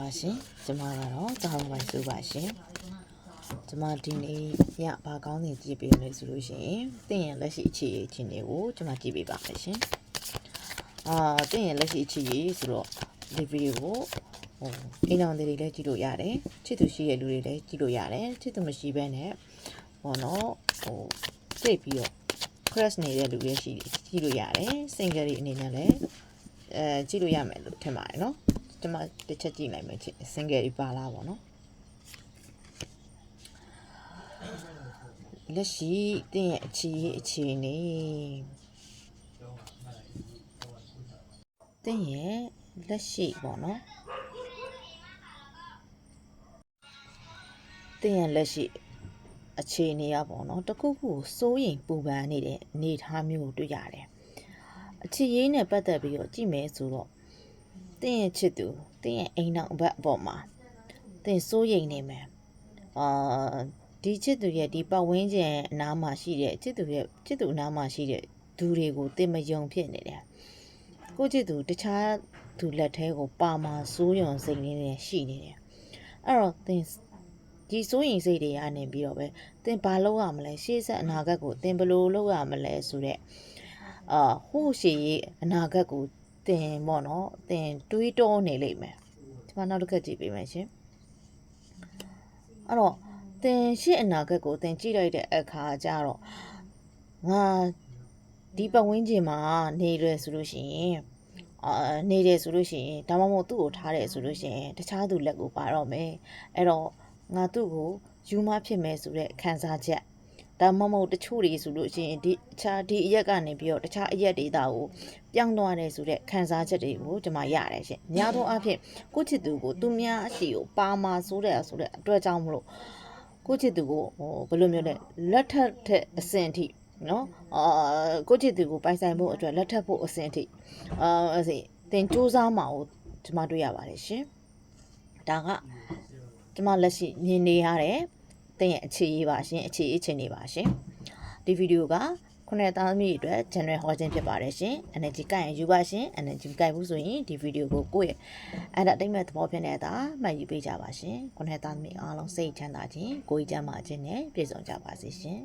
ပါရှင်ကျမကတော့ကြောင်ပိုင်ဆိုပါရှင်ကျမဒီနေ့ညဘာကောင်းနေကြည့်ပေးလို့ဆိုလို့ရှိရင်တင်းရဲ့လက်ရှိအခြေအနေကိုကျမကြည့်ပေးပါမယ်ရှင်တင်းရဲ့လက်ရှိအခြေအနေဆိုတော့ဒီဗီဒီယိုကိုအိမ်တော်တွေလည်းကြည့်လို့ရတယ်ချစ်သူရှိတဲ့လူတွေလည်းကြည့်လို့ရတယ်ချစ်သူမရှိဘဲနဲ့ဘောနော်သိပြီးတော့ crush နေတဲ့လူတွေရှိကြည့်လို့ရတယ် single တွေအနေနဲ့လည်းကြည့်လို့ရမယ်လို့ထင်ပါတယ်နော်ကျမတစ်ချက်ကြည့်လိုက်မယ်ချစ် single တွေပါလားပေါ့နော်လက်ရှိတင်းရဲ့အခြေအနေတင်းရဲ့လက်ရှိပေါ့နော်တင်းရဲ့လက်ရှိအခြေအနေရပေါ့နော်တခုခုစိုးရိမ်ပူပန်နေတဲ့အနေအထားမျိုးကိုတွေ့ရတယ်အခြေရေးနဲ့ပတ်သက်ပြီးတော့ကြည့်မယ်ဆိုတော့တင်းရဲ့ချစ်သူတင်းရဲ့အိမ်နောက်ဘက်အပေါ်မှာတင်းစိုးရိမ်နေမယ်ဒီချစ်သူရဲ့ဒီပတ်ဝန်းကျင်အနားမှာရှိတဲ့ချစ်သူအနားမှာရှိတဲ့သူတွေကိုတင်းမယုံဖြစ်နေတယ်ကိုချစ်သူတခြားသူလက်ထဲကိုပါမှာစိုးရုံစိတ်နေနေရှိနေတယ်အဲ့တော့တင်းဒီစိုးရင်စိတ်တွေကနေပြီးတော့ပဲတင်းဘာလုပ်ရမလဲရှေ့ဆက်အနာဂတ်ကိုတင်းဘယ်လိုလုပ်ရမလဲဆိုတဲ့ဟိုးရှည်ရေးအနာဂတ်ကိုတင်ပေါ့နော်တင်တွေးတောနေလိမ့်မယ်ဒီမှာနောက်တစ်ခါကြည့်ပေးမယ်ရှင်အဲ့တော့တင်ရှေ့အနာဂတ်ကိုတင်ကြည့်လိုက်တဲ့အခါကျတော့ငါဒီပတ်ဝန်းကျင်မှာနေရဆိုလို့ရှိရင်နေတယ်ဆိုလို့ရှိရင်ဒါမှမဟုတ်သူ့ကိုထားတယ်ဆိုလို့ရှိရင်တခြားသူလက်ကိုပါတော့မယ်အဲ့တော့ငါသူ့ကိုယူမဖြစ်မယ်ဆိုတဲ့ခံစားချက်ဒါမှမဟုတ်တချို့တွေဆိုလို့ရှိရင်ဒီအရက်ကနေပြီးတော့တခြားအရက်ဒေတာကိုပြောင်းသွားတယ်ဆိုတဲ့ခံစားချက်တွေကိုကျွန်မရတယ်ရှင်။များသောအားဖြင့်ကိုချစ်သူကိုသူများအရှိကိုပါမာဆိုတဲ့အတွက်ကြောင့်မလို့ကိုချစ်သူကိုဘယ်လိုမျိုးလဲလက်ထပ်တဲ့အဆင့်အထိနော်ကိုချစ်သူကိုပိုင်ဆိုင်ဖို့အတွက်လက်ထပ်ဖို့အဆင့်အထိတင်စူးစမ်းမှာကိုကျွန်မတွေ့ရပါတယ်ရှင်။ဒါကကျွန်မလက်ရှိမြင်နေရတဲ့တင်းရဲ့အခြေရေးပါရှင်အခြေနေပါရှင်ဒီဗီဒီယိုကခုနှစ်သားသမီးအတွက် general ဟောခြင်းဖြစ်ပါတယ်ရှင် energy ကိုင်ယူပါရှင် energy ကိုင်ဘူးဆိုရင်ဒီဗီဒီယိုကိုကိုယ့်ရဲ့ entertainment သဘောဖြစ်နေတာမှတ်ယူပေးကြပါရှင်ခုနှစ်သားသမီးအားလုံးစိတ်ချမ်းသာခြင်းကိုယ်ကျန်းမာခြင်းနဲ့ပြည့်စုံကြပါစေရှင်